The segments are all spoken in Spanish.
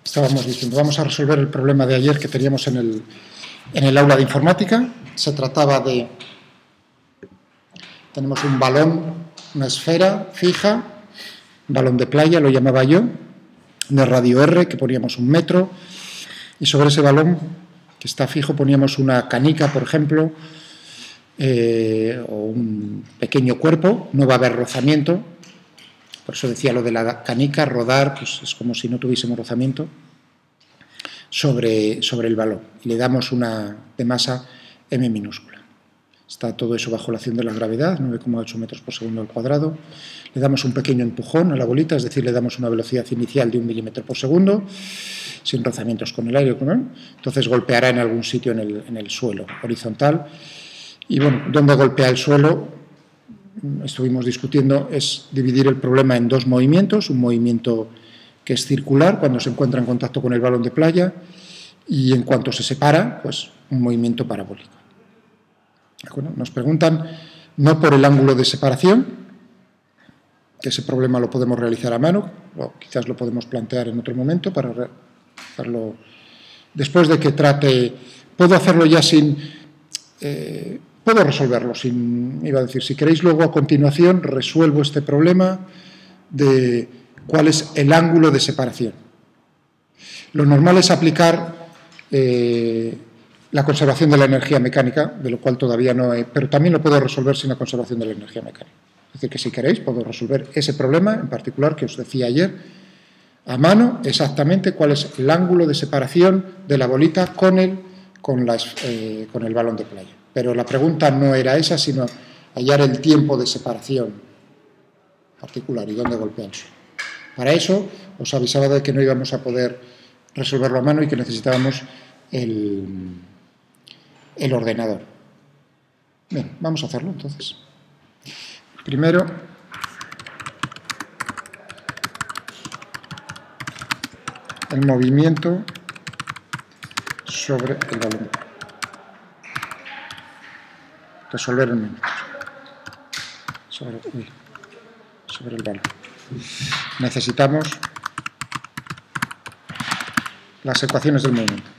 estábamos diciendo, vamos a resolver el problema de ayer que teníamos en el aula de informática. Se trataba de, tenemos un balón, una esfera fija, un balón de playa, lo llamaba yo, de radio R, que poníamos 1 metro, y sobre ese balón, que está fijo, poníamos una canica, por ejemplo, o un pequeño cuerpo, no va a haber rozamiento. Por eso decía lo de la canica, rodar, pues es como si no tuviésemos rozamiento sobre el balón. Y le damos una de masa m minúscula. Está todo eso bajo la acción de la gravedad, 9,8 metros por segundo al cuadrado. Le damos un pequeño empujón a la bolita, es decir, le damos una velocidad inicial de 1 milímetro por segundo, sin rozamientos con el aire. Entonces golpeará en algún sitio en el suelo horizontal. Y bueno, ¿dónde golpea el suelo? Estuvimos discutiendo, es dividir el problema en 2 movimientos, un movimiento que es circular cuando se encuentra en contacto con el balón de playa y en cuanto se separa, pues un movimiento parabólico. Nos preguntan no por el ángulo de separación, que ese problema lo podemos realizar a mano, o quizás lo podemos plantear en otro momento para hacerlo después de que trate, puedo hacerlo ya sin... puedo resolverlo sin, iba a decir, si queréis luego a continuación resuelvo este problema de cuál es el ángulo de separación. Lo normal es aplicar la conservación de la energía mecánica, de lo cual todavía no hay, pero también lo puedo resolver sin la conservación de la energía mecánica. Es decir, que si queréis puedo resolver ese problema en particular que os decía ayer, a mano, exactamente cuál es el ángulo de separación de la bolita con el balón de playa. Pero la pregunta no era esa, sino hallar el tiempo de separación particular y dónde golpea el suelo. Para eso os avisaba de que no íbamos a poder resolverlo a mano y que necesitábamos el ordenador. Bien, vamos a hacerlo entonces. Primero, el movimiento sobre el balón. Resolver el movimiento sobre el balón. Necesitamos las ecuaciones del movimiento.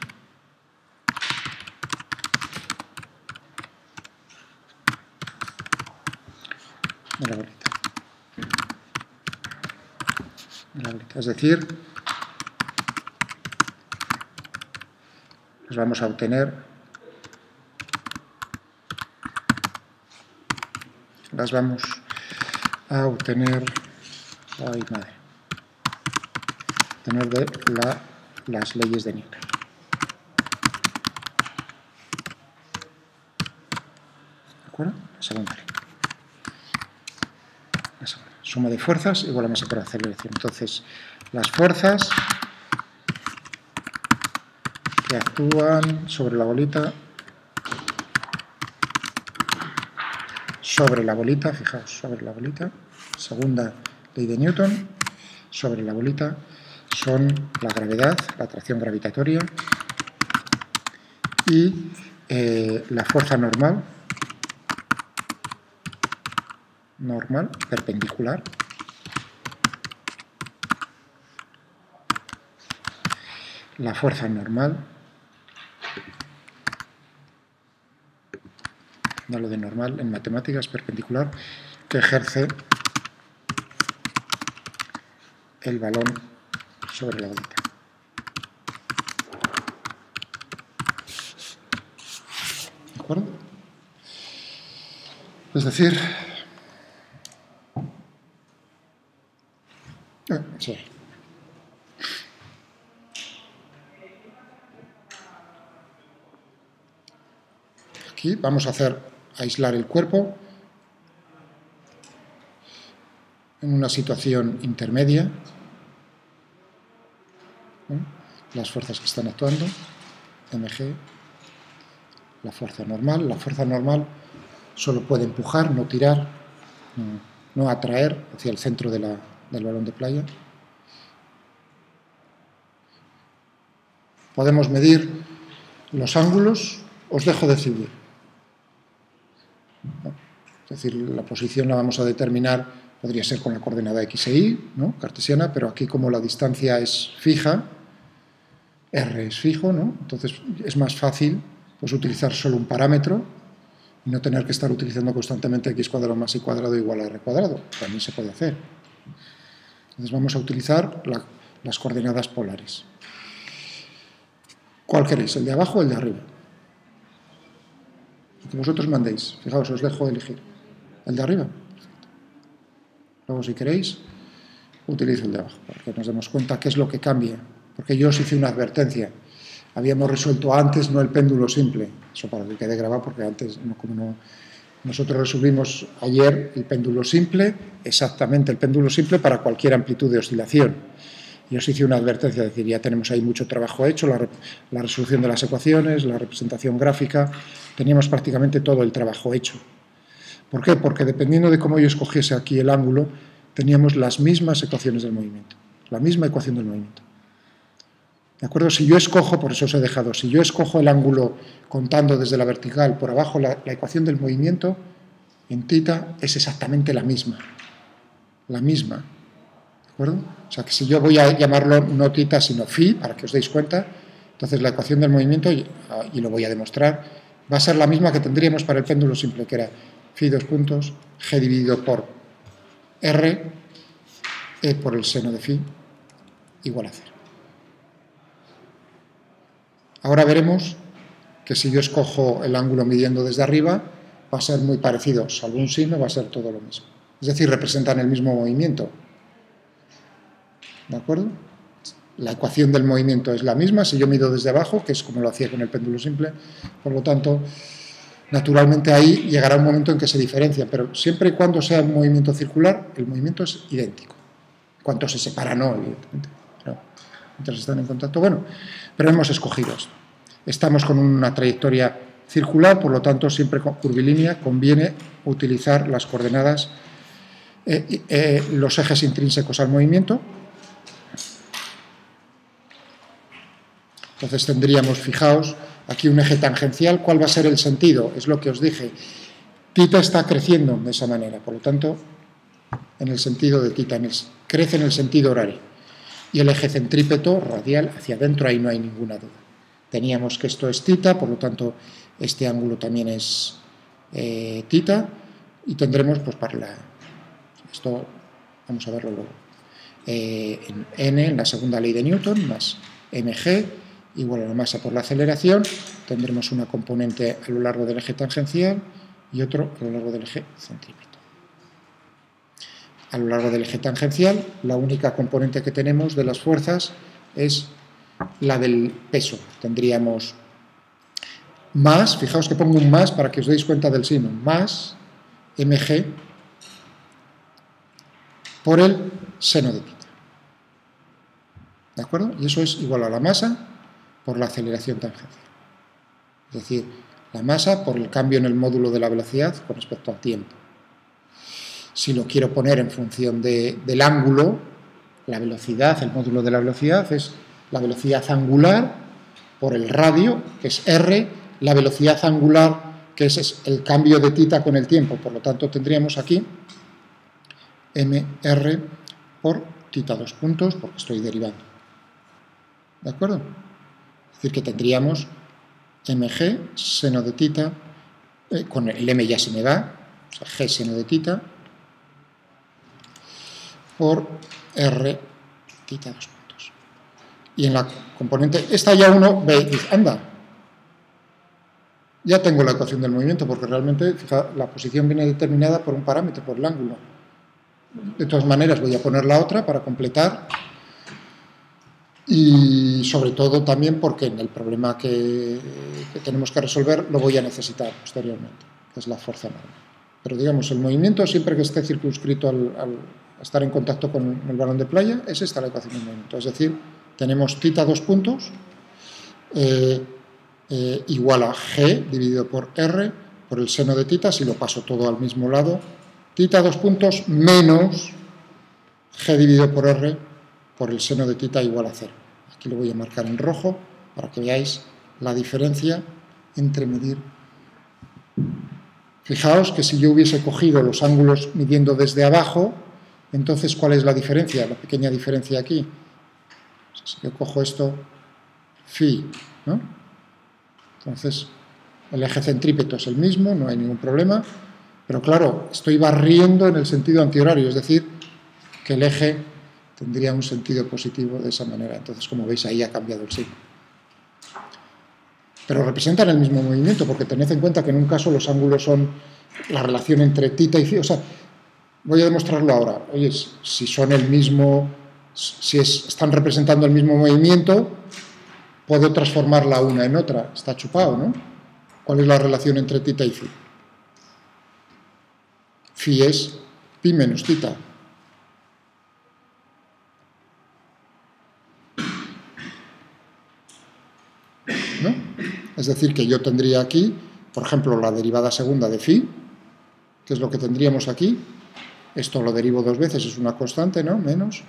De la bolita. Es decir, pues vamos a obtener de las leyes de Newton. ¿De acuerdo? La segunda ley. Suma de fuerzas igual a masa por aceleración. Entonces, las fuerzas que actúan sobre la bolita, fijaos, sobre la bolita, segunda ley de Newton, sobre la bolita, son la gravedad, la atracción gravitatoria y la fuerza normal, perpendicular, la fuerza normal, no lo de normal en matemáticas, perpendicular, que ejerce el balón sobre la bolita. ¿De acuerdo? Es decir, sí. Aquí vamos a aislar el cuerpo en una situación intermedia. Las fuerzas que están actuando, mg, la fuerza normal solo puede empujar, no tirar, no atraer hacia el centro del balón de playa. Podemos medir los ángulos, os dejo decidir. Es decir, la posición la vamos a determinar, podría ser con la coordenada x e y, ¿no? Cartesiana, pero aquí como la distancia es fija, R es fijo, ¿no? Entonces es más fácil pues, utilizar solo un parámetro y no tener que estar utilizando constantemente x cuadrado más y cuadrado igual a r cuadrado. También se puede hacer. Entonces vamos a utilizar las coordenadas polares. ¿Cuál queréis? ¿El de abajo o el de arriba? Lo que vosotros mandéis. Fijaos, os dejo elegir. ¿El de arriba? Luego, si queréis, utilizo el de abajo, para que nos demos cuenta qué es lo que cambia. Porque yo os hice una advertencia. Habíamos resuelto antes no el péndulo simple. Eso para que quede grabado, porque antes, nosotros resolvimos ayer el péndulo simple, exactamente el péndulo simple para cualquier amplitud de oscilación. Y os hice una advertencia, es decir, ya tenemos ahí mucho trabajo hecho, la resolución de las ecuaciones, la representación gráfica, teníamos prácticamente todo el trabajo hecho. ¿Por qué? Porque dependiendo de cómo yo escogiese aquí el ángulo, teníamos las mismas ecuaciones del movimiento, la misma ecuación del movimiento. ¿De acuerdo? Si yo escojo, por eso os he dejado, si yo escojo el ángulo contando desde la vertical por abajo, la ecuación del movimiento en θ es exactamente la misma. La misma. ¿De acuerdo? O sea, que si yo voy a llamarlo no θ, sino φ, para que os deis cuenta, entonces la ecuación del movimiento, y lo voy a demostrar, va a ser la misma que tendríamos para el péndulo simple, que era φ dos puntos, g dividido por r, e por el seno de φ, igual a 0. Ahora veremos que si yo escojo el ángulo midiendo desde arriba, va a ser muy parecido, salvo un signo, va a ser todo lo mismo. Es decir, representan el mismo movimiento. ¿De acuerdo? La ecuación del movimiento es la misma si yo mido desde abajo, que es como lo hacía con el péndulo simple. Por lo tanto, naturalmente ahí llegará un momento en que se diferencian, pero siempre y cuando sea un movimiento circular, el movimiento es idéntico. Cuanto se separa, no, evidentemente. Pero mientras están en contacto, bueno, pero hemos escogido esto. Estamos con una trayectoria circular, por lo tanto, siempre con curvilínea conviene utilizar las coordenadas, los ejes intrínsecos al movimiento. Entonces tendríamos, fijaos, aquí un eje tangencial. ¿Cuál va a ser el sentido? Es lo que os dije. θ está creciendo de esa manera, por lo tanto, en el sentido de θ, crece en el sentido horario. Y el eje centrípeto radial hacia adentro, ahí no hay ninguna duda. Teníamos que esto es θ, por lo tanto, este ángulo también es θ, y tendremos, pues para esto, vamos a verlo luego, en n, en la segunda ley de Newton, más mg, igual a la masa por la aceleración, tendremos una componente a lo largo del eje tangencial y otro a lo largo del eje centrípeto. A lo largo del eje tangencial, la única componente que tenemos de las fuerzas es la del peso. Tendríamos más, fijaos que pongo un más para que os deis cuenta del signo, más mg por el seno de θ. ¿De acuerdo? Y eso es igual a la masa por la aceleración tangencial. Es decir, la masa por el cambio en el módulo de la velocidad con respecto al tiempo. Si lo quiero poner en función del ángulo, la velocidad, el módulo de la velocidad es la velocidad angular por el radio, que es r, la velocidad angular, que es el cambio de θ con el tiempo. Por lo tanto, tendríamos aquí mr por θ dos puntos, porque estoy derivando. ¿De acuerdo? Es decir, que tendríamos mg, seno de θ, con el m ya se me da, o sea, g seno de θ, por r θ dos puntos. Y en la componente, esta ya uno ve y dice, anda, ya tengo la ecuación del movimiento, porque realmente, fija, la posición viene determinada por un parámetro, por el ángulo. De todas maneras, voy a poner la otra para completar, y sobre todo también porque en el problema que tenemos que resolver lo voy a necesitar posteriormente, que es la fuerza normal. Pero digamos, el movimiento, siempre que esté circunscrito al estar en contacto con el balón de playa, es esta la ecuación del movimiento. Es decir, tenemos θ dos puntos igual a g dividido por r por el seno de θ, si lo paso todo al mismo lado, θ dos puntos menos g dividido por r por el seno de θ igual a 0. Aquí lo voy a marcar en rojo para que veáis la diferencia entre medir. Fijaos que si yo hubiese cogido los ángulos midiendo desde abajo, entonces, ¿cuál es la diferencia? La pequeña diferencia aquí. Si yo cojo esto phi, ¿no? Entonces, el eje centrípeto es el mismo, no hay ningún problema, pero claro, estoy barriendo en el sentido antihorario, es decir, que el eje tendría un sentido positivo de esa manera. Entonces, como veis, ahí ha cambiado el signo. Pero representan el mismo movimiento, porque tened en cuenta que en un caso los ángulos son la relación entre tita y phi. O sea, voy a demostrarlo ahora. Oye, si son el mismo, están representando el mismo movimiento, puedo transformar la una en otra. Está chupado, ¿no? ¿Cuál es la relación entre tita y phi? Phi es pi menos tita. ¿No? Es decir, que yo tendría aquí, por ejemplo, la derivada segunda de phi, que es lo que tendríamos aquí. Esto lo derivo dos veces, es una constante, ¿no? Menos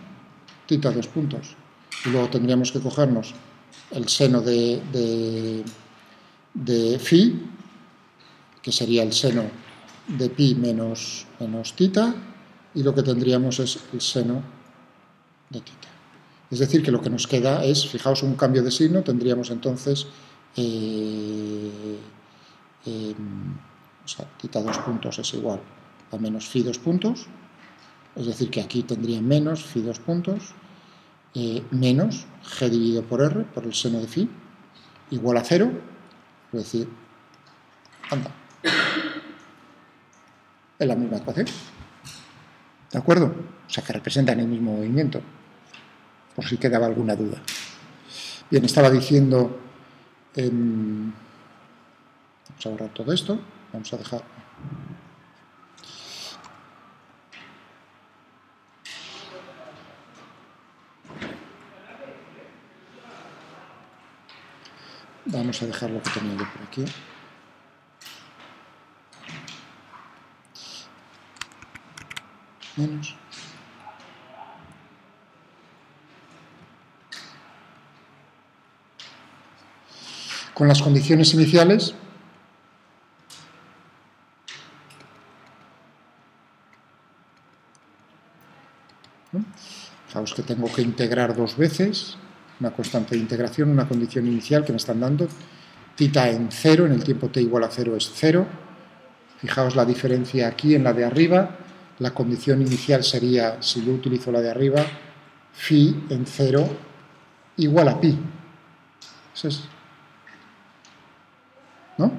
tita, 2 puntos. Y luego tendríamos que cogernos el seno de phi, que sería el seno de pi menos tita, y lo que tendríamos es el seno de tita. Es decir, que lo que nos queda es, fijaos, un cambio de signo, tendríamos entonces o sea, tita 2 puntos es igual a menos phi 2 puntos, es decir, que aquí tendría menos phi 2 puntos, menos g dividido por r, por el seno de phi, igual a 0, es decir, anda, es la misma ecuación, ¿de acuerdo? O sea, que representan el mismo movimiento, por si quedaba alguna duda. Bien, estaba diciendo, vamos a borrar todo esto, vamos a dejar... Vamos a dejar lo que tenía yo por aquí. Menos. Con las condiciones iniciales, ¿no? Fijaos que tengo que integrar dos veces, una constante de integración, una condición inicial que me están dando, tita en 0, en el tiempo t igual a 0 es 0. Fijaos la diferencia aquí en la de arriba, la condición inicial sería, si yo utilizo la de arriba, phi en 0 igual a pi. Eso es, ¿no?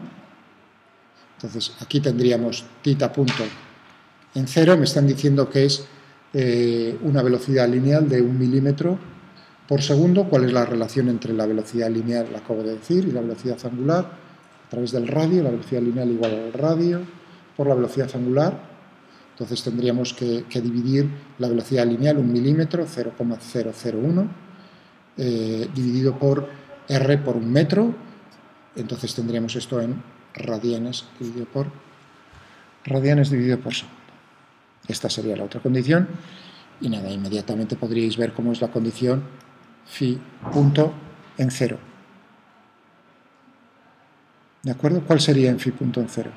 Entonces, aquí tendríamos tita punto en 0, me están diciendo que es una velocidad lineal de 1 milímetro por segundo. ¿Cuál es la relación entre la velocidad lineal, la acabo de decir, y la velocidad angular? A través del radio, la velocidad lineal igual al radio por la velocidad angular. Entonces tendríamos que dividir la velocidad lineal, 1 milímetro, 0,001, dividido por r por 1 metro. Entonces tendríamos esto en radianes dividido por segundo. Esta sería la otra condición. Y nada, inmediatamente podríais ver cómo es la condición phi punto en 0. ¿De acuerdo? ¿Cuál sería en phi punto en 0?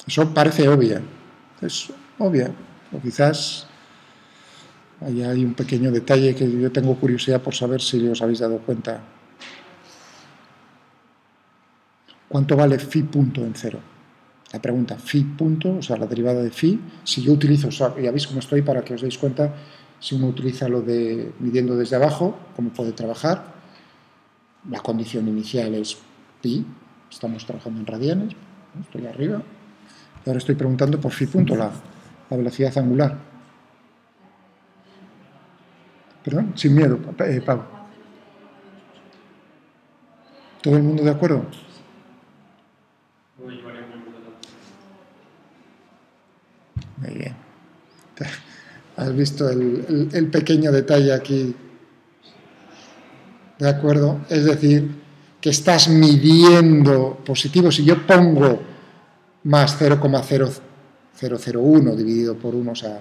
Eso parece obvia. Es obvia. O quizás ahí hay un pequeño detalle que yo tengo curiosidad por saber si os habéis dado cuenta. ¿Cuánto vale phi punto en 0? La pregunta, phi punto, o sea, la derivada de phi, si yo utilizo, o sea, ya veis cómo estoy para que os deis cuenta, si uno utiliza lo de midiendo desde abajo, cómo puede trabajar. La condición inicial es pi, estamos trabajando en radianes, estoy arriba, y ahora estoy preguntando por phi punto, la velocidad angular. Perdón, sin miedo, Pablo. ¿Todo el mundo de acuerdo? Muy bien. ¿Has visto el pequeño detalle aquí? ¿De acuerdo? Es decir, que estás midiendo positivo. Si yo pongo más 0,0001 dividido por 1, o sea,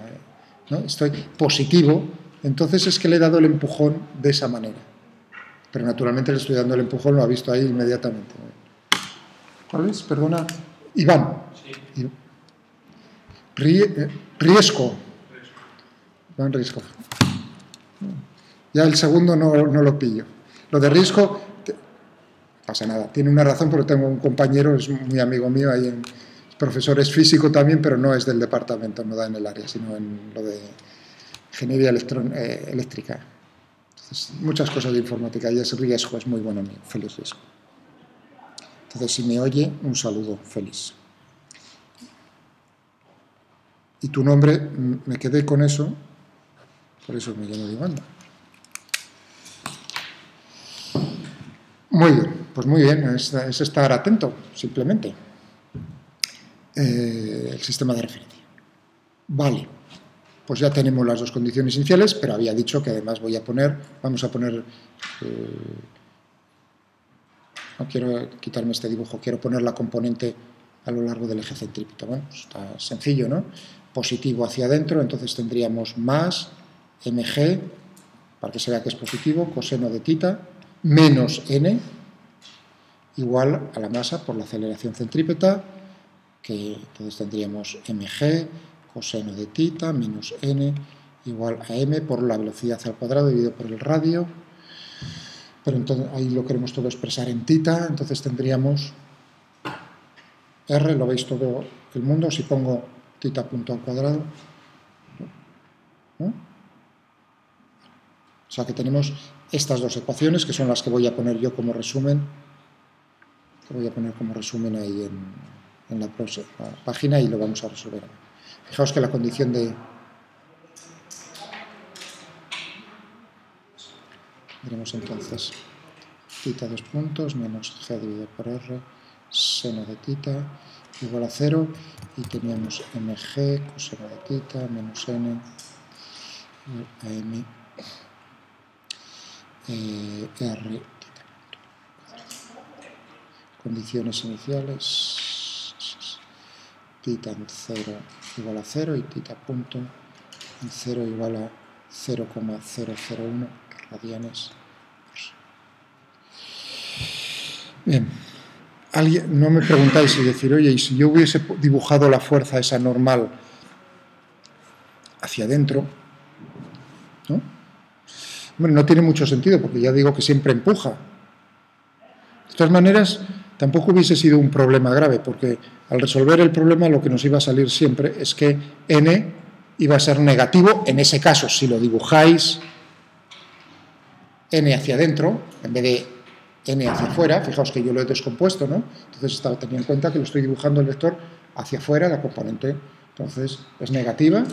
¿no? Estoy positivo, entonces es que le he dado el empujón de esa manera. Pero naturalmente le estoy dando el empujón, lo ha visto ahí inmediatamente. ¿Cuál es? Perdona. Iván. Sí. Riesgo. buen riesgo. Ya el segundo no lo pillo. Lo de riesgo, no pasa nada, tiene una razón, porque tengo un compañero, es muy amigo mío, ahí profesor, es físico también, pero no es del departamento, no da en el área, sino en lo de ingeniería eléctrica. Entonces, muchas cosas de informática, y es riesgo, es muy bueno amigo, feliz riesgo. Entonces, si me oye, un saludo, feliz. Y tu nombre, me quedé con eso, por eso me llamo Divanda. Muy bien, pues muy bien, es estar atento, simplemente. El sistema de referencia. Vale, pues ya tenemos las dos condiciones iniciales, pero había dicho que además vamos a poner, no quiero quitarme este dibujo, quiero poner la componente a lo largo del eje centrípeto. Bueno, pues está sencillo, ¿no? Positivo hacia adentro, entonces tendríamos más mg, para que se vea que es positivo, coseno de θ, menos n, igual a la masa por la aceleración centrípeta, que entonces tendríamos mg coseno de θ menos n igual a m por la velocidad al cuadrado dividido por el radio, pero entonces ahí lo queremos todo expresar en θ, entonces tendríamos r, lo veis todo el mundo, si pongo θ punto al cuadrado, ¿no? O sea que tenemos estas dos ecuaciones, que son las que voy a poner yo como resumen, ahí en la próxima página, y lo vamos a resolver. Fijaos que la condición de... Tendremos entonces θ 2 puntos menos g dividido por r seno de θ igual a 0, y teníamos mg coseno de θ menos n a m r condiciones iniciales, θ en 0 igual a 0 y θ punto en 0 igual a 0,001 radianes. Bien, no me preguntáis y decir, oye, y si yo hubiese dibujado la fuerza esa normal hacia adentro, ¿no? Bueno, no tiene mucho sentido, porque ya digo que siempre empuja. De todas maneras, tampoco hubiese sido un problema grave, porque al resolver el problema lo que nos iba a salir siempre es que n iba a ser negativo, en ese caso, si lo dibujáis n hacia adentro, en vez de n hacia afuera, fijaos que yo lo he descompuesto, ¿no? Entonces tenía en cuenta que lo estoy dibujando el vector hacia afuera, la componente, entonces es negativa.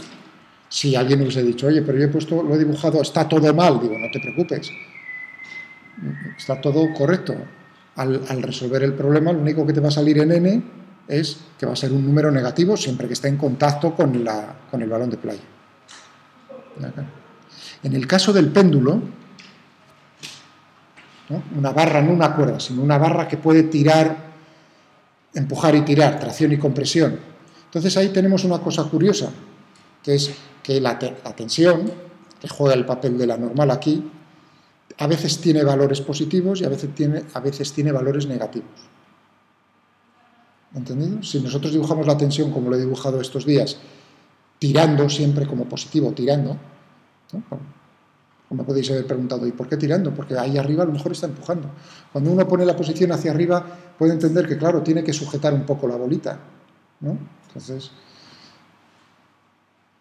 Si alguien hubiese dicho, oye, pero yo lo he dibujado, está todo mal, digo, no te preocupes, está todo correcto. Al resolver el problema, lo único que te va a salir en n es que va a ser un número negativo siempre que esté en contacto con el balón de playa. En el caso del péndulo, ¿no? Una barra, no una cuerda, sino una barra que puede tirar, empujar y tirar, tracción y compresión. Entonces ahí tenemos una cosa curiosa, que es que la tensión, que juega el papel de la normal aquí, a veces tiene valores positivos y a veces tiene valores negativos. ¿Entendido? Si nosotros dibujamos la tensión como lo he dibujado estos días, tirando siempre como positivo, tirando, ¿no? Como podéis haber preguntado, ¿y por qué tirando? Porque ahí arriba a lo mejor está empujando. Cuando uno pone la posición hacia arriba, puede entender que, claro, tiene que sujetar un poco la bolita, ¿no? Entonces,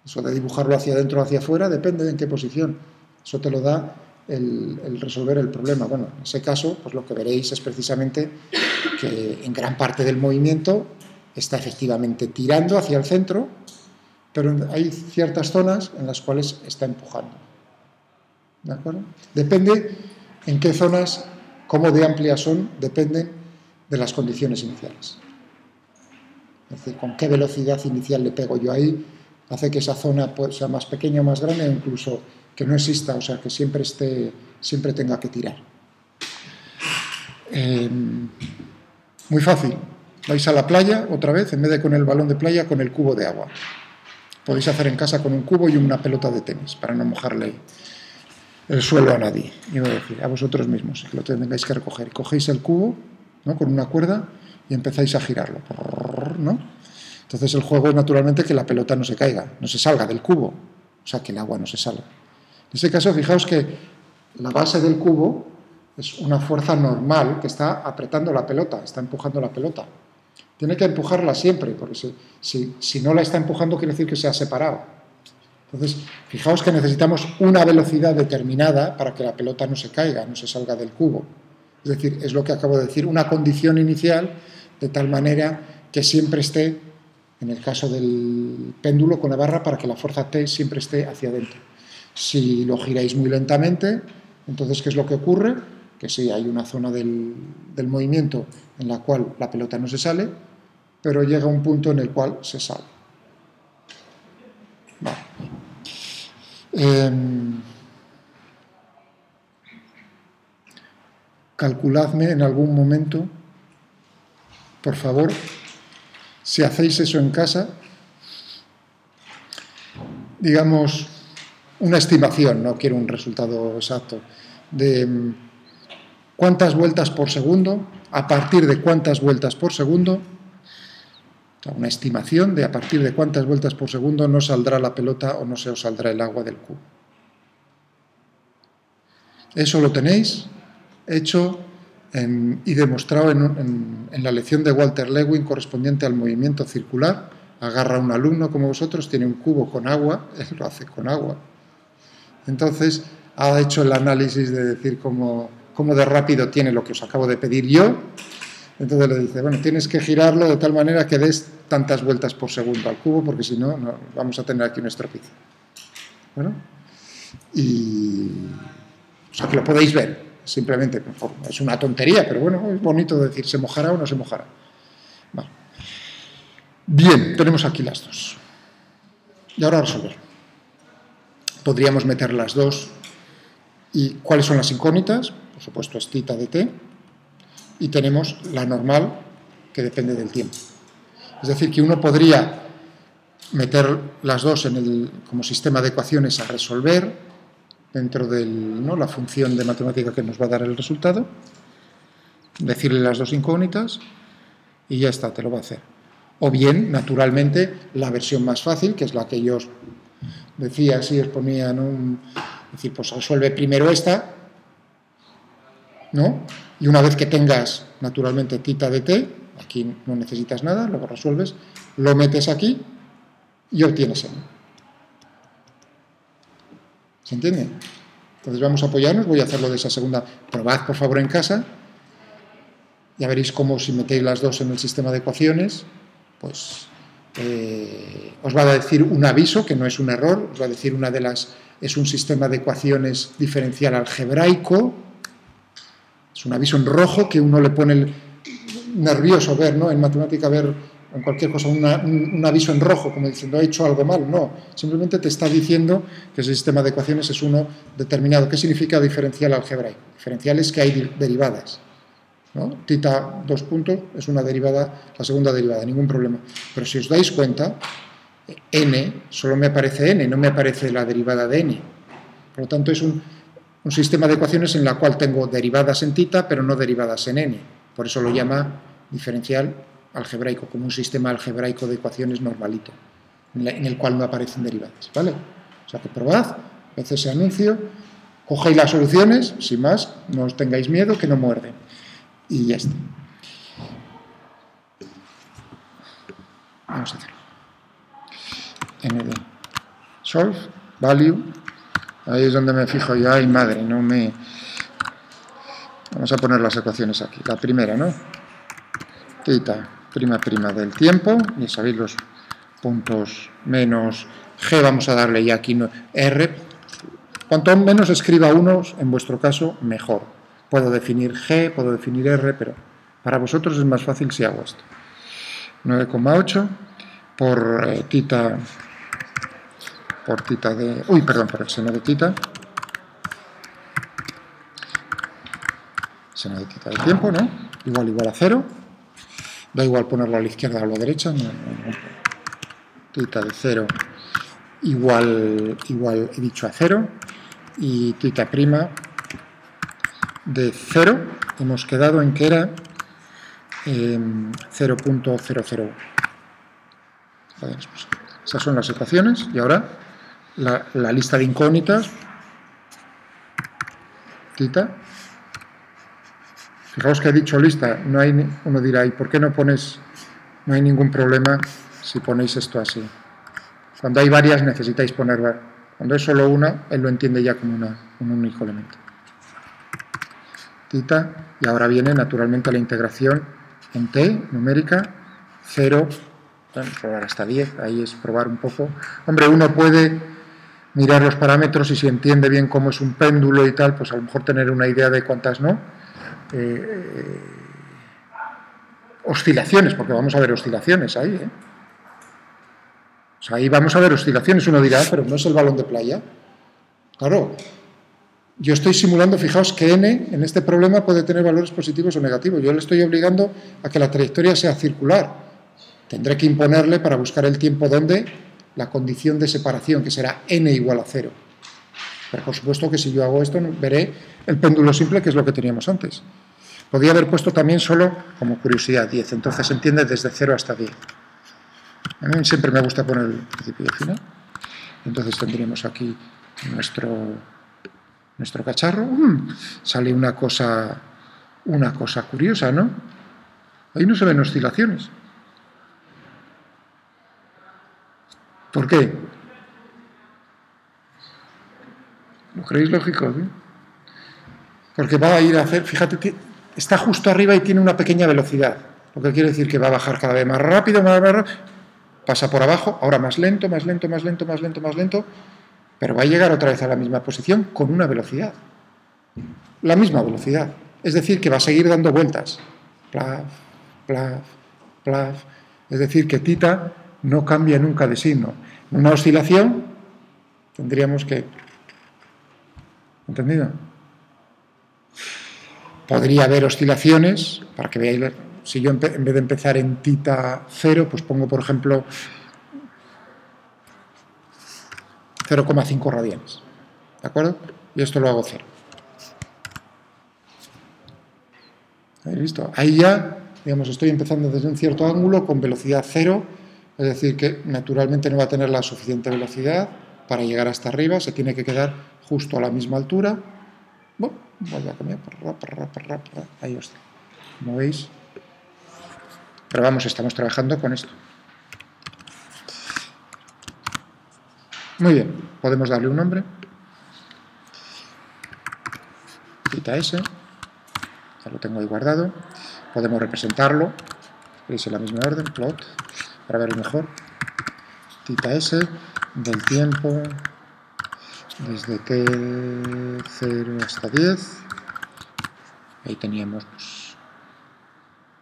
eso de dibujarlo hacia adentro o hacia afuera depende de en qué posición. Eso te lo da el resolver el problema. Bueno, en ese caso, pues lo que veréis es precisamente que en gran parte del movimiento está efectivamente tirando hacia el centro, pero hay ciertas zonas en las cuales está empujando. ¿De acuerdo? Depende en qué zonas, cómo de amplias son, dependen de las condiciones iniciales. Es decir, con qué velocidad inicial le pego yo ahí, hace que esa zona sea más pequeña o más grande, o incluso que no exista, o sea, que siempre tenga que tirar. Muy fácil. Vais a la playa, otra vez, en vez de con el balón de playa, con el cubo de agua. Podéis hacer en casa con un cubo y una pelota de tenis, para no mojarle el suelo a nadie. Iba a decir, a vosotros mismos, que lo tengáis que recoger. Cogéis el cubo, ¿no?, con una cuerda y empezáis a girarlo, ¿no? Entonces el juego es naturalmente que la pelota no se caiga, no se salga del cubo, o sea que el agua no se salga. En este caso, fijaos que la base del cubo es una fuerza normal que está apretando la pelota, está empujando la pelota. Tiene que empujarla siempre, porque si no la está empujando quiere decir que se ha separado. Entonces, fijaos que necesitamos una velocidad determinada para que la pelota no se caiga, no se salga del cubo. Es decir, es lo que acabo de decir, una condición inicial de tal manera que siempre esté, en el caso del péndulo con la barra, para que la fuerza T siempre esté hacia adentro. Si lo giráis muy lentamente, entonces, ¿qué es lo que ocurre? Que sí, hay una zona del movimiento en la cual la pelota no se sale, pero llega un punto en el cual se sale. Vale. Calculadme en algún momento, por favor, si hacéis eso en casa, digamos, una estimación, no quiero un resultado exacto, de cuántas vueltas por segundo, a partir de cuántas vueltas por segundo, una estimación de a partir de cuántas vueltas por segundo no saldrá la pelota o no se os saldrá el agua del cubo. Eso lo tenéis hecho y demostrado en la lección de Walter Lewin correspondiente al movimiento circular. Agarra un alumno como vosotros, tiene un cubo con agua, él lo hace con agua. Entonces, ha hecho el análisis de decir cómo de rápido tiene lo que os acabo de pedir yo. Entonces le dice, bueno, tienes que girarlo de tal manera que des tantas vueltas por segundo al cubo, porque si no, vamos a tener aquí un estropicio. Bueno, o sea, que lo podéis ver, simplemente, es una tontería, pero bueno, es bonito decir, ¿se mojará o no se mojará? Vale. Bien, tenemos aquí las dos. Y ahora resolver. Podríamos meter las dos. ¿Y cuáles son las incógnitas? Por supuesto, es θ de t. Y tenemos la normal, que depende del tiempo. Es decir, que uno podría meter las dos como sistema de ecuaciones a resolver dentro de la función de matemática que nos va a dar el resultado, decirle las dos incógnitas y ya está, te lo va a hacer. O bien, naturalmente, la versión más fácil, que es la que yo os decía, así os ponía, ¿no? Es decir, pues resuelve primero esta, ¿no? Y una vez que tengas, naturalmente, θ de t, aquí no necesitas nada, luego resuelves, lo metes aquí y obtienes n. ¿Se entiende? Entonces vamos a apoyarnos, voy a hacerlo de esa segunda. Probad, por favor, en casa. Ya veréis cómo si metéis las dos en el sistema de ecuaciones, pues os va a decir un aviso, que no es un error, os va a decir es un sistema de ecuaciones diferencial algebraico. Es un aviso en rojo que uno le pone nervioso ver, ¿no? En matemática ver en cualquier cosa un aviso en rojo, como diciendo, he hecho algo mal. No, simplemente te está diciendo que ese sistema de ecuaciones es uno determinado. ¿Qué significa diferencial algebraico? Diferencial es que hay derivadas, ¿no? Θ, dos puntos, es una derivada, la segunda derivada, ningún problema. Pero si os dais cuenta, n, solo me aparece n, no me aparece la derivada de n. Por lo tanto, es un sistema de ecuaciones en la cual tengo derivadas en θ, pero no derivadas en n. Por eso lo llama diferencial algebraico, como un sistema algebraico de ecuaciones normalito, en el cual no aparecen derivadas, ¿vale? O sea que probad, haced ese anuncio, cogéis las soluciones, sin más, no os tengáis miedo, que no muerden. Y ya está. Vamos a hacerlo. ND. Solve, value. Ahí es donde me fijo yo. Ay, madre, no me... Vamos a poner las ecuaciones aquí. La primera, ¿no? Θ, prima del tiempo. Y sabéis los puntos menos G. Vamos a darle ya aquí R. Cuanto menos escriba uno, en vuestro caso, mejor. Puedo definir G, puedo definir R, pero para vosotros es más fácil si hago esto. 9,8 por θ de... Uy, perdón, por el seno de θ. Seno de θ del tiempo, ¿no? Igual a 0. Da igual ponerlo a la izquierda o a la derecha. No. Θ de 0 igual, he dicho, a 0. Y θ' de 0, hemos quedado en que era 0.001. Esas son las ecuaciones y ahora la lista de incógnitas, tita. Fijaos que he dicho lista, no hay, uno dirá, ¿y por qué no pones, no hay ningún problema si ponéis esto así? Cuando hay varias necesitáis poner varias. Cuando es solo una, él lo entiende ya como un único elemento. Tita, y ahora viene naturalmente la integración en T, numérica, 0, bueno, probar hasta 10, ahí es probar un poco. Hombre, uno puede mirar los parámetros y si entiende bien cómo es un péndulo y tal, pues a lo mejor tener una idea de cuántas no. Oscilaciones, porque vamos a ver oscilaciones ahí, ¿eh? O sea, ahí vamos a ver oscilaciones. Uno dirá, pero no es el balón de playa. Claro, yo estoy simulando, fijaos que n en este problema puede tener valores positivos o negativos. Yo le estoy obligando a que la trayectoria sea circular. Tendré que imponerle para buscar el tiempo donde la condición de separación, que será n igual a 0. Pero por supuesto que si yo hago esto, veré el péndulo simple, que es lo que teníamos antes. Podría haber puesto también solo, como curiosidad, 10. Entonces se entiende desde 0 hasta 10. A mí siempre me gusta poner el principio y el final. Entonces tendríamos aquí nuestro cacharro. Sale una cosa curiosa, ¿no? Ahí no se ven oscilaciones. ¿Por qué? ¿Lo creéis lógico? ¿Eh? Porque va a ir a hacer, fíjate, está justo arriba y tiene una pequeña velocidad. Lo que quiere decir que va a bajar cada vez más rápido, pasa por abajo, ahora más lento, pero va a llegar otra vez a la misma posición con una velocidad. La misma velocidad. Es decir, que va a seguir dando vueltas. Plaf, plaf, plaf. Es decir, que tita no cambia nunca de signo. En una oscilación tendríamos que... ¿Entendido? Podría haber oscilaciones, para que veáis, si yo en vez de empezar en tita 0, pues pongo, por ejemplo, 0,5 radianes. ¿De acuerdo? Y esto lo hago 0. ¿Habéis visto? Ahí ya, digamos, estoy empezando desde un cierto ángulo con velocidad 0, es decir, que naturalmente no va a tener la suficiente velocidad para llegar hasta arriba, se tiene que quedar justo a la misma altura. Bueno, vuelve a cambiar, ahí está. Como veis. Pero vamos, estamos trabajando con esto. Muy bien, podemos darle un nombre. Tita S. Ya lo tengo ahí guardado. Podemos representarlo. Veis en la misma orden, plot, para verlo mejor. Tita S del tiempo desde T0 hasta 10. Ahí teníamos, pues,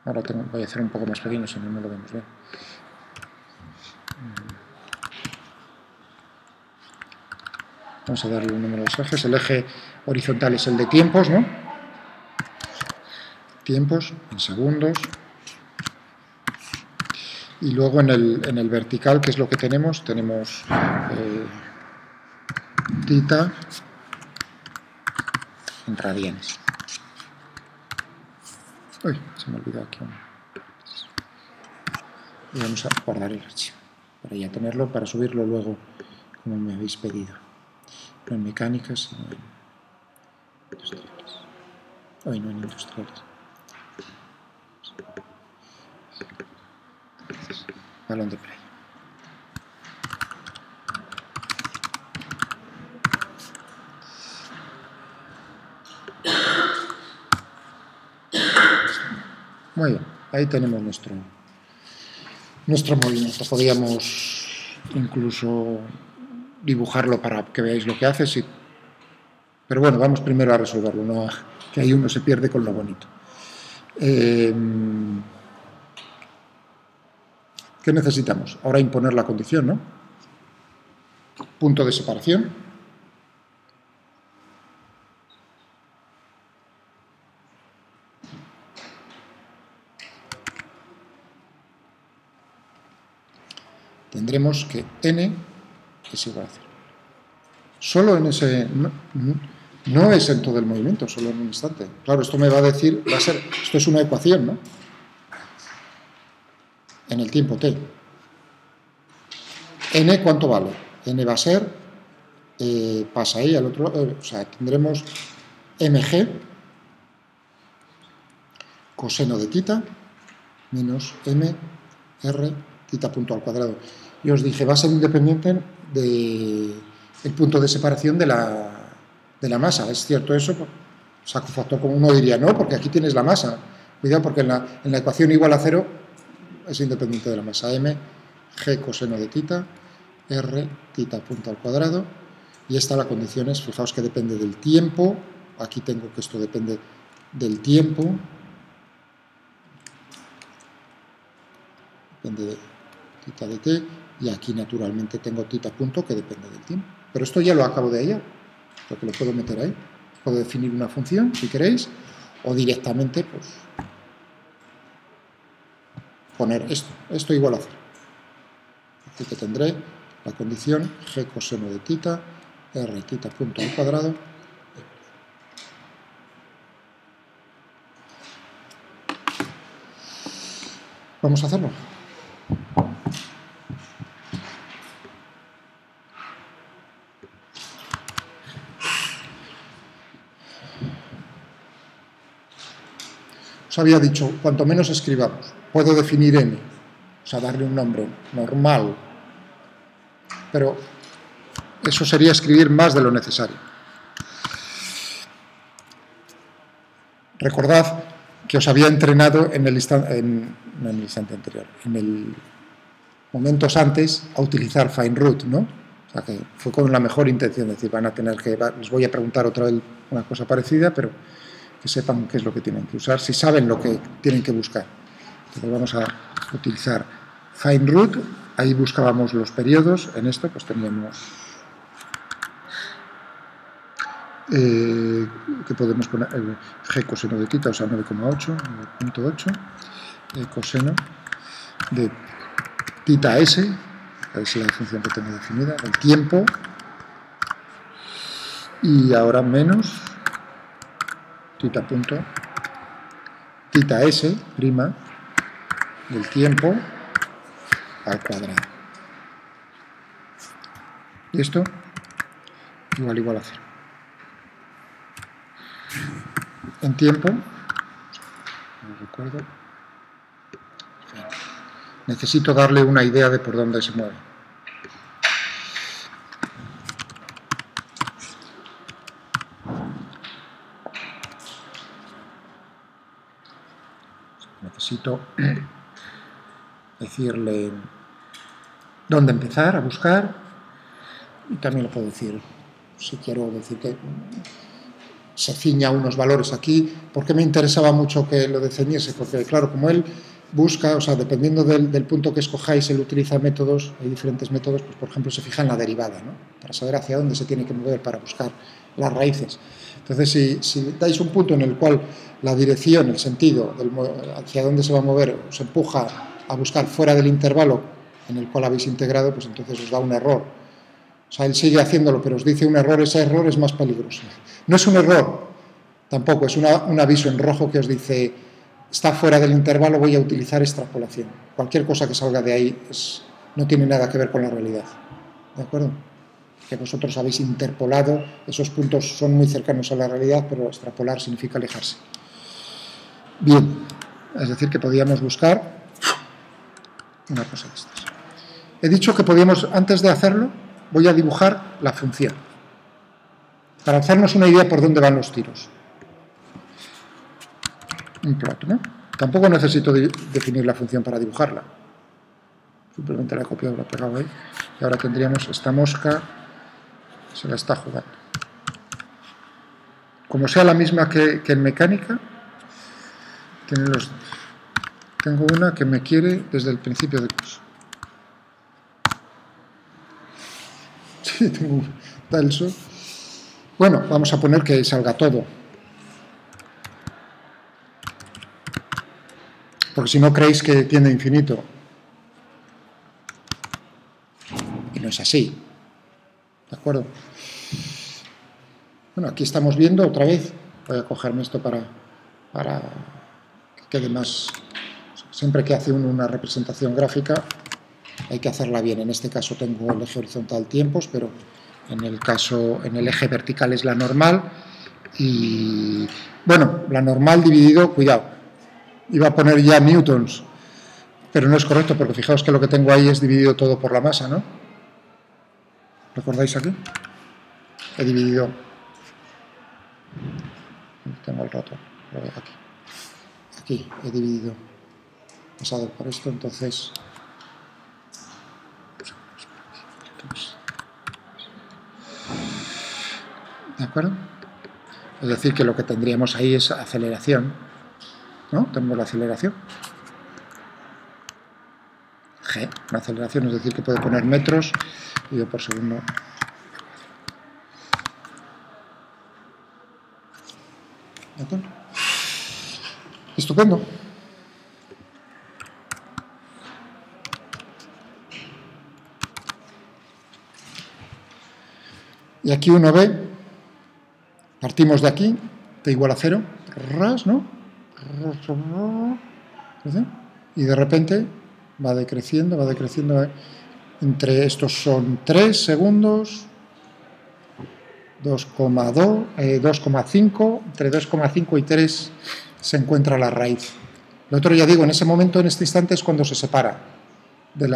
ahora voy a hacer un poco más pequeño, si no, no lo vemos bien. Vamos a darle un número de los ejes. El eje horizontal es el de tiempos, ¿no? Tiempos en segundos. Y luego en el vertical, ¿qué es lo que tenemos? Tenemos tita en radianes. Uy, se me olvidó aquí. Y vamos a guardar el archivo para ya tenerlo, para subirlo luego como me habéis pedido. No en mecánicas, sino en industriales. Hoy no en industriales. Balón de playa. Muy bien, ahí tenemos nuestro movimiento. Podríamos incluso dibujarlo para que veáis lo que hace, sí. Pero bueno, vamos primero a resolverlo, no que ahí uno se pierde con lo bonito. ¿Qué necesitamos? Ahora imponer la condición, ¿no? Punto de separación. Tendremos que n es igual a 0. Solo en ese... No es en todo el movimiento, solo en un instante. Claro, esto me va a decir... esto es una ecuación, ¿no? En el tiempo t. n, ¿cuánto vale? N va a ser pasa ahí al otro lado, o sea, tendremos mg coseno de tita menos mr tita punto al cuadrado. Y os dije, va a ser independiente del punto de separación de la masa. ¿Es cierto eso? Saco factor común, uno diría, no, porque aquí tienes la masa. Cuidado, porque en la ecuación igual a 0 es independiente de la masa. M, g coseno de tita, r tita punto al cuadrado. Y esta la condición es, fijaos que depende del tiempo. Aquí tengo que esto depende del tiempo. Depende de tita de t. Y aquí naturalmente tengo tita punto que depende del tiempo. Pero esto ya lo acabo de hallar, porque lo puedo meter ahí. Puedo definir una función, si queréis, o directamente, pues, poner esto igual a 0. Así que tendré la condición g coseno de tita, r tita punto al cuadrado. Vamos a hacerlo. Os había dicho, cuanto menos escribamos, puedo definir n, o sea, darle un nombre normal, pero eso sería escribir más de lo necesario. Recordad que os había entrenado en el instante anterior, en el momentos antes, a utilizar FindRoot, ¿no? O sea, que fue con la mejor intención, es decir, van a tener que, les voy a preguntar otra vez una cosa parecida, pero que sepan qué es lo que tienen que usar, si saben lo que tienen que buscar. Entonces vamos a utilizar FindRoot, ahí buscábamos los periodos, en esto pues teníamos que podemos poner g coseno de tita, o sea 9,8, 9.8, coseno de tita s, es la función que tengo definida, el tiempo, y ahora menos tita punto, tita s prima del tiempo al cuadrado. Y esto igual a 0. En tiempo, no recuerdo, necesito darle una idea de por dónde se mueve. Necesito decirle dónde empezar a buscar, y también le puedo decir, si quiero decir que se ciña unos valores aquí. ¿Por qué me interesaba mucho que lo ceñiese? Porque, claro, como él busca, o sea, dependiendo del punto que escojáis, él utiliza métodos, hay diferentes métodos, pues por ejemplo se fija en la derivada, ¿no? Para saber hacia dónde se tiene que mover para buscar las raíces. Entonces, si dais un punto en el cual la dirección, el sentido, hacia dónde se va a mover, os empuja a buscar fuera del intervalo en el cual habéis integrado, pues entonces os da un error. O sea, él sigue haciéndolo, pero os dice un error, ese error es más peligroso. No es un error, tampoco, es un aviso en rojo que os dice, está fuera del intervalo, voy a utilizar extrapolación. Cualquier cosa que salga de ahí no tiene nada que ver con la realidad. ¿De acuerdo? Que vosotros habéis interpolado, esos puntos son muy cercanos a la realidad, pero extrapolar significa alejarse. Bien, es decir, que podíamos buscar una cosa de estas. He dicho que podíamos, antes de hacerlo, voy a dibujar la función, para hacernos una idea por dónde van los tiros. Un plot, ¿no? Tampoco necesito definir la función para dibujarla. Simplemente la he copiado y la he pegado ahí. Y ahora tendríamos esta mosca, se la está jugando. Como sea la misma que en mecánica, tengo una que me quiere desde el principio de curso. Sí, tengo un falso. Bueno, vamos a poner que salga todo. Porque si no creéis que tiende a infinito. Y no es así. ¿De acuerdo? Bueno, aquí estamos viendo otra vez. Voy a cogerme esto para que quede más. Siempre que hace uno una representación gráfica, hay que hacerla bien. En este caso tengo el eje horizontal tiempos, pero En el eje vertical es la normal y, bueno, la normal dividido, cuidado, iba a poner ya newtons, pero no es correcto porque fijaos que lo que tengo ahí es dividido todo por la masa, ¿no? ¿Recordáis aquí? He dividido, tengo el rotor, lo dejo aquí he dividido, pasado por esto, entonces... ¿De acuerdo? Es decir, que lo que tendríamos ahí es aceleración, ¿no? Tenemos la aceleración. G, una aceleración, es decir, que puedo poner metros y por segundo. ¿De acuerdo? Estupendo. Y aquí uno ve, partimos de aquí, t igual a 0, ras, ¿no? Y de repente va decreciendo, entre estos son 3 segundos, 2,2, 2,5, entre 2,5 y 3 se encuentra la raíz. Lo otro, ya digo, en ese momento, en este instante, es cuando se separa del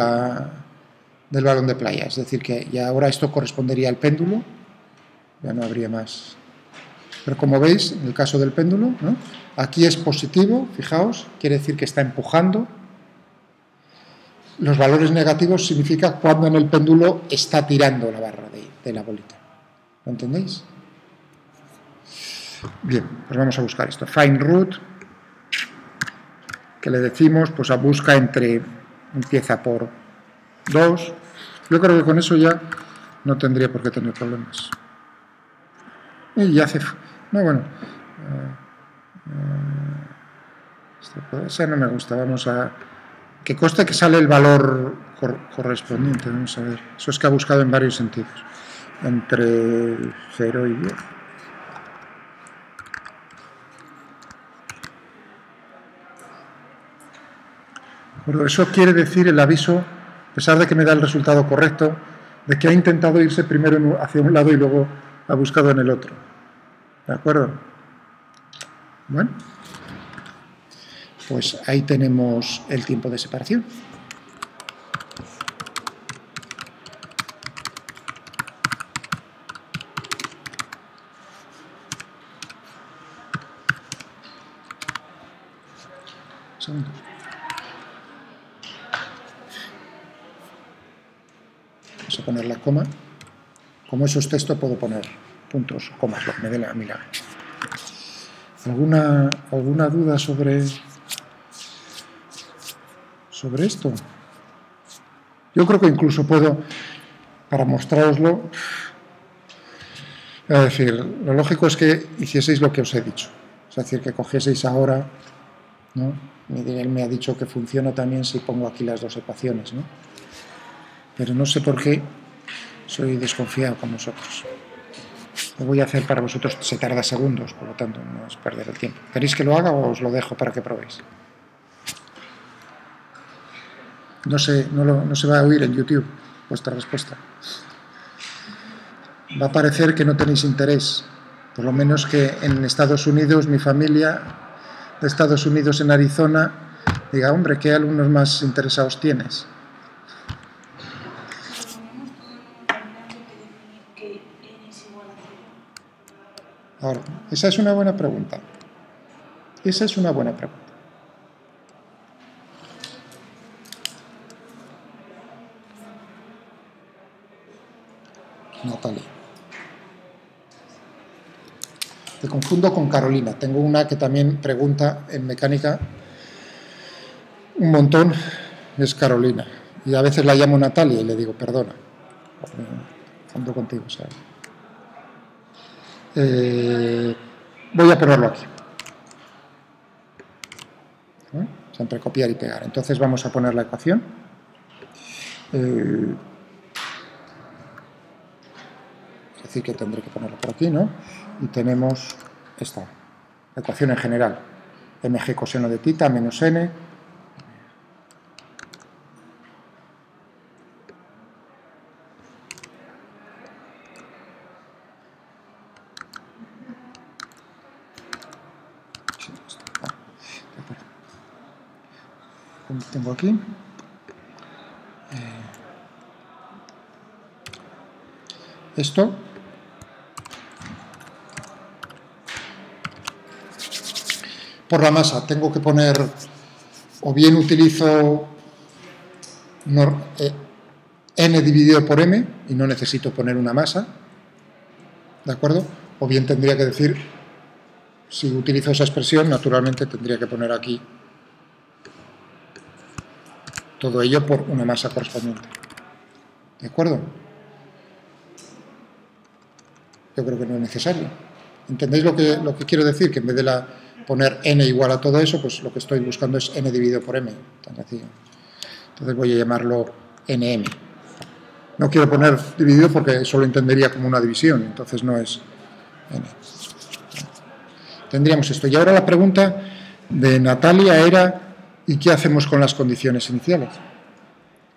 balón de playa. Es decir, que ya ahora esto correspondería al péndulo, ya no habría más. Pero como veis, en el caso del péndulo, ¿no? Aquí es positivo, fijaos, quiere decir que está empujando. Los valores negativos significa cuando en el péndulo está tirando la barra de la bolita. ¿Lo entendéis? Bien, pues vamos a buscar esto. Find root, que le decimos, pues a busca empieza por 2. Yo creo que con eso ya no tendría por qué tener problemas. Y ya hace... No, bueno. Esa no me gusta. Vamos a... Que conste que sale el valor correspondiente. Vamos a ver. Eso es que ha buscado en varios sentidos. Entre 0 y 10. Pero eso quiere decir el aviso, a pesar de que me da el resultado correcto, de que ha intentado irse primero hacia un lado y luego ha buscado en el otro. ¿De acuerdo? Bueno, pues ahí tenemos el tiempo de separación. Segundos. Vamos a poner la coma. Como eso es texto, puedo poner puntos, comas, lo que me dé la mira. ¿Alguna duda sobre esto? Yo creo que incluso puedo, para mostraroslo, es decir, lo lógico es que hicieseis lo que os he dicho. Es decir, que cogieseis ahora, ¿no? Él me ha dicho que funciona también si pongo aquí las dos ecuaciones, ¿no? Pero no sé por qué soy desconfiado con vosotros. Lo voy a hacer para vosotros, se tarda segundos, por lo tanto no es perder el tiempo. ¿Queréis que lo haga o os lo dejo para que probéis? No se va a oír en YouTube vuestra respuesta. Va a parecer que no tenéis interés, por lo menos que en Estados Unidos, mi familia de Estados Unidos en Arizona, diga, hombre, ¿qué alumnos más interesados tienes? Ahora, esa es una buena pregunta. Esa es una buena pregunta. Natalia. Te confundo con Carolina. Tengo una que también pregunta en mecánica un montón, es Carolina. Y a veces la llamo Natalia y le digo, perdona. Ando contigo, ¿sabes? Voy a ponerlo aquí. Siempre copiar y pegar. Entonces vamos a poner la ecuación. Es decir, que tendré que ponerlo por aquí, ¿no? Y tenemos esta ecuación en general. mg coseno de tita menos n. tengo aquí. Esto. Por la masa tengo que poner, o bien utilizo n dividido por m y no necesito poner una masa, ¿de acuerdo? O bien tendría que decir, si utilizo esa expresión, naturalmente tendría que poner aquí todo ello por una masa correspondiente, ¿de acuerdo? Yo creo que no es necesario. ¿Entendéis lo que quiero decir? Que en vez de poner n igual a todo eso, pues lo que estoy buscando es n dividido por m, tan sencillo. Entonces voy a llamarlo nm. No quiero poner dividido porque eso lo entendería como una división, entonces no es n. Tendríamos esto. Y ahora la pregunta de Natalia era, ¿y qué hacemos con las condiciones iniciales?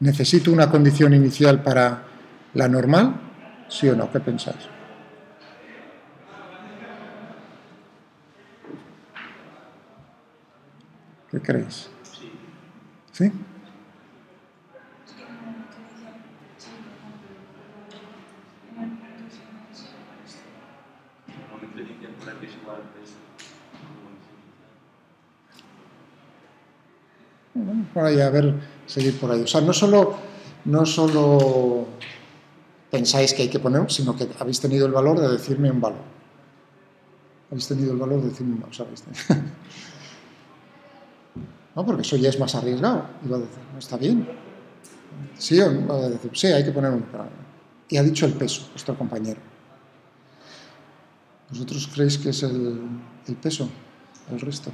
¿Necesito una condición inicial para la normal? ¿Sí o no? ¿Qué pensáis? ¿Qué creéis? ¿Sí? Bueno, por ahí, a ver, seguir por ahí. O sea, no solo pensáis que hay que poner, sino que habéis tenido el valor de decirme un valor. Habéis tenido el valor de decirme un valor, ¿sabéis? No, porque eso ya es más arriesgado. Iba a decir, ¿no está bien? Sí, o no, a decir, sí, hay que poner un valor. Y ha dicho el peso, vuestro compañero. ¿Vosotros creéis que es el peso? El resto.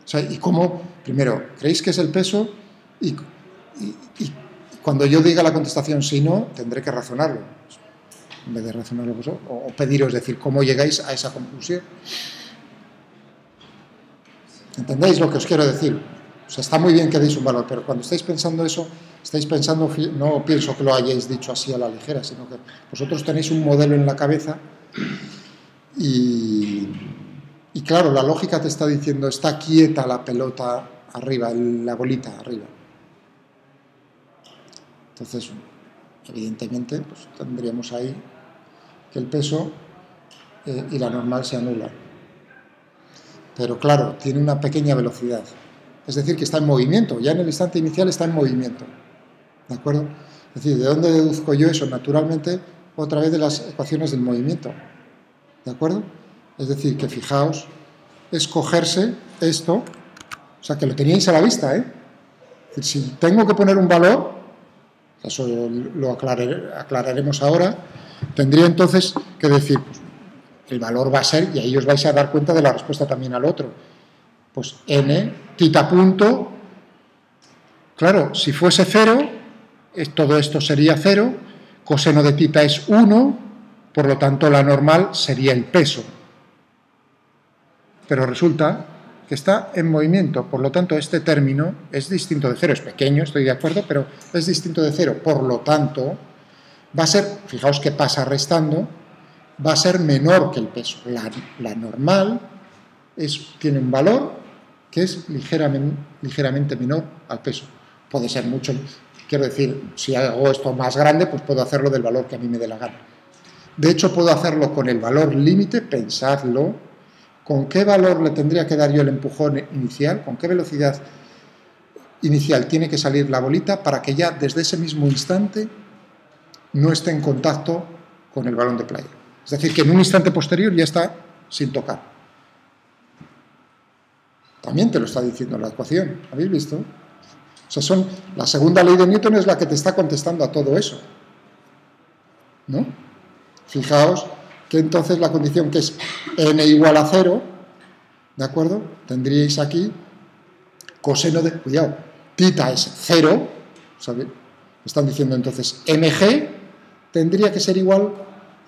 O sea, ¿y cómo? Primero, ¿creéis que es el peso? Y cuando yo diga la contestación sí no, tendré que razonarlo. En vez de razonarlo vosotros, o pediros, decir, ¿cómo llegáis a esa conclusión? ¿Entendéis lo que os quiero decir? O sea, está muy bien que deis un valor, pero cuando estáis pensando eso, estáis pensando, no pienso que lo hayáis dicho así a la ligera, sino que vosotros tenéis un modelo en la cabeza y claro, la lógica te está diciendo, está quieta la pelota arriba, la bolita arriba. Entonces, evidentemente, pues tendríamos ahí que el peso y la normal se anulan. Pero claro, tiene una pequeña velocidad. Es decir, que está en movimiento. Ya en el instante inicial está en movimiento. ¿De acuerdo? Es decir, ¿de dónde deduzco yo eso? Naturalmente, otra vez de las ecuaciones del movimiento. ¿De acuerdo? Es decir, que fijaos, es cogerse esto, o sea, que lo teníais a la vista, ¿eh? Es decir, si tengo que poner un valor, eso lo aclararemos ahora, tendría entonces que decir, pues, el valor va a ser, y ahí os vais a dar cuenta de la respuesta también al otro, pues n, tita punto, claro, si fuese 0, todo esto sería 0, coseno de tita es 1, por lo tanto la normal sería el peso. Pero resulta que está en movimiento, por lo tanto este término es distinto de 0, es pequeño, estoy de acuerdo, pero es distinto de 0, por lo tanto va a ser, fijaos que pasa restando, va a ser menor que el peso. La normal tiene un valor que es ligeramente menor al peso. Puede ser mucho, quiero decir, si hago esto más grande, pues puedo hacerlo del valor que a mí me dé la gana. De hecho, puedo hacerlo con el valor límite, pensadlo. ¿Con qué valor le tendría que dar yo el empujón inicial? ¿Con qué velocidad inicial tiene que salir la bolita para que ya desde ese mismo instante no esté en contacto con el balón de playa? Es decir, que en un instante posterior ya está sin tocar. También te lo está diciendo la ecuación, ¿habéis visto? O sea, la segunda ley de Newton es la que te está contestando a todo eso, ¿no? Fijaos que entonces la condición que es n igual a 0, ¿de acuerdo? Tendríais aquí coseno de, cuidado, tita es 0, ¿sabes? Están diciendo entonces mg tendría que ser igual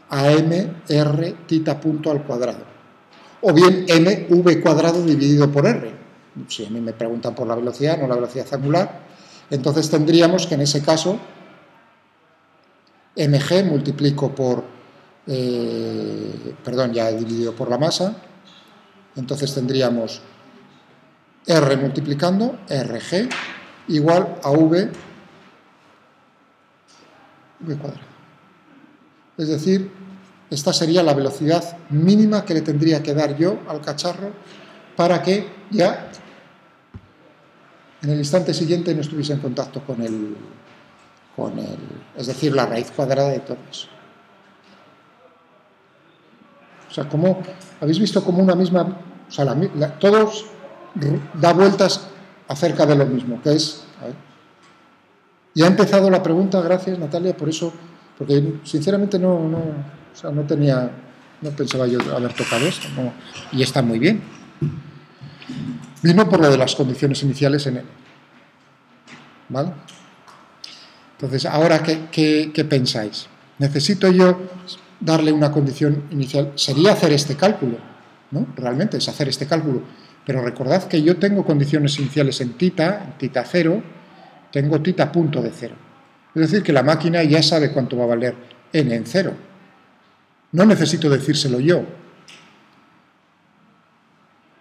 a mr tita punto al cuadrado, o bien mv cuadrado dividido por r. Si a mí me preguntan por la velocidad, no la velocidad angular, entonces tendríamos que en ese caso mg multiplico por, ya he dividido por la masa, Entonces tendríamos R multiplicando RG igual a V cuadrado. Es decir, esta sería la velocidad mínima que le tendría que dar yo al cacharro para que ya en el instante siguiente no estuviese en contacto con el es decir, la raíz cuadrada de todo eso. O sea, como habéis visto como una misma, o sea, todos da vueltas acerca de lo mismo, que es, a ver, y ha empezado la pregunta, gracias Natalia, por eso, porque sinceramente no pensaba yo haber tocado esto, no, y está muy bien. Vino por lo de las condiciones iniciales en N. ¿Vale? Entonces, ahora, ¿qué pensáis? ¿Necesito yo darle una condición inicial? Sería hacer este cálculo, ¿no? Realmente es hacer este cálculo. Pero recordad que yo tengo condiciones iniciales en tita 0, tengo tita punto de 0. Es decir, que la máquina ya sabe cuánto va a valer n en 0. No necesito decírselo yo.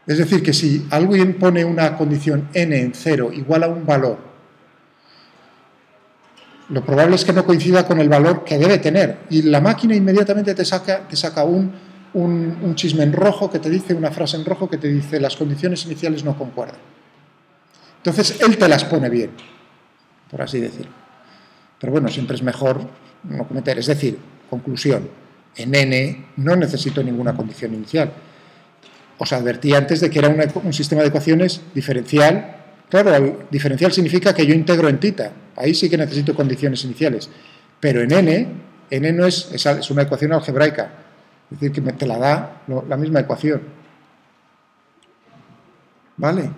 Es decir, que si alguien pone una condición n en 0 igual a un valor, lo probable es que no coincida con el valor que debe tener. Y la máquina inmediatamente te saca un chisme en rojo que te dice, una frase en rojo que te dice las condiciones iniciales no concuerdan. Entonces, él te las pone bien, por así decirlo. Pero bueno, siempre es mejor no cometer. Es decir, conclusión, en n no necesito ninguna condición inicial. Os advertí antes de que era un sistema de ecuaciones diferencial. Claro, el diferencial significa que yo integro en tita. Ahí sí que necesito condiciones iniciales. Pero en n no es una ecuación algebraica. Es decir, que te la da la misma ecuación. ¿Vale?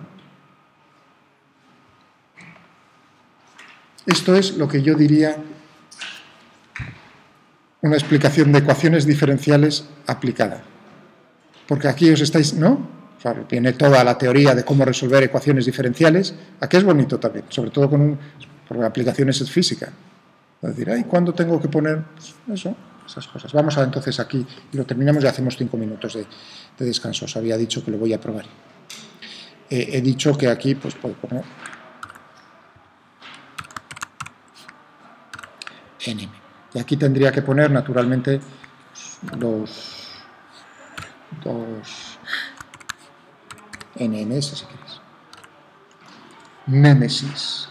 Esto es lo que yo diría una explicación de ecuaciones diferenciales aplicada. Porque aquí os estáis, ¿no? O sea, tiene toda la teoría de cómo resolver ecuaciones diferenciales. Aquí es bonito también, sobre todo porque la aplicación es física. Es decir, ay, ¿cuándo tengo que poner eso? Esas cosas. Vamos a entonces aquí y lo terminamos y hacemos 5 minutos de descanso. Os había dicho que lo voy a probar. He dicho que aquí pues puedo poner nm. Y aquí tendría que poner naturalmente los NMS, si queréis. Némesis.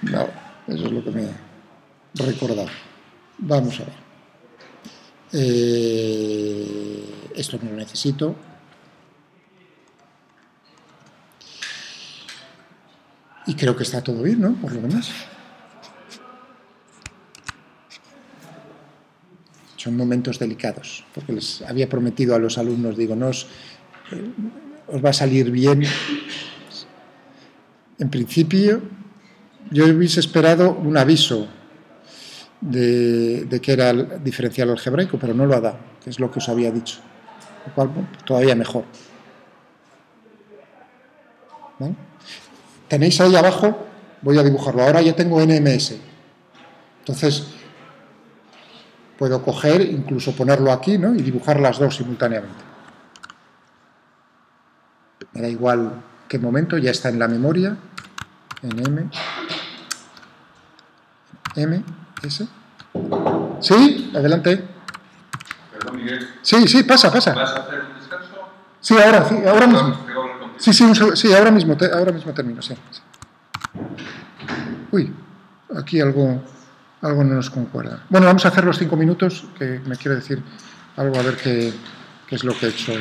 No, eso es lo que me he recordado. Vamos a ver. Esto no lo necesito. Y creo que está todo bien, ¿no? Por lo demás. Son momentos delicados, porque les había prometido a los alumnos, digo, no os va a salir bien. En principio, yo hubiese esperado un aviso de que era el diferencial algebraico, pero no lo ha dado, que es lo que os había dicho. Lo cual, bueno, todavía mejor. ¿Vale? Tenéis ahí abajo, voy a dibujarlo, ahora ya tengo NMS. Entonces, puedo coger, incluso ponerlo aquí, ¿no? Y dibujar las dos simultáneamente. Me da igual qué momento, ya está en la memoria. NM. MS. Sí, adelante. Perdón, Miguel. Sí, pasa. ¿Vas a hacer un descanso? Sí, ahora mismo. Sí, ahora mismo termino, sí. Uy, aquí algo no nos concuerda. Bueno, vamos a hacer los 5 minutos, que me quiere decir algo, a ver qué es lo que he hecho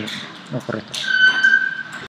no correcto.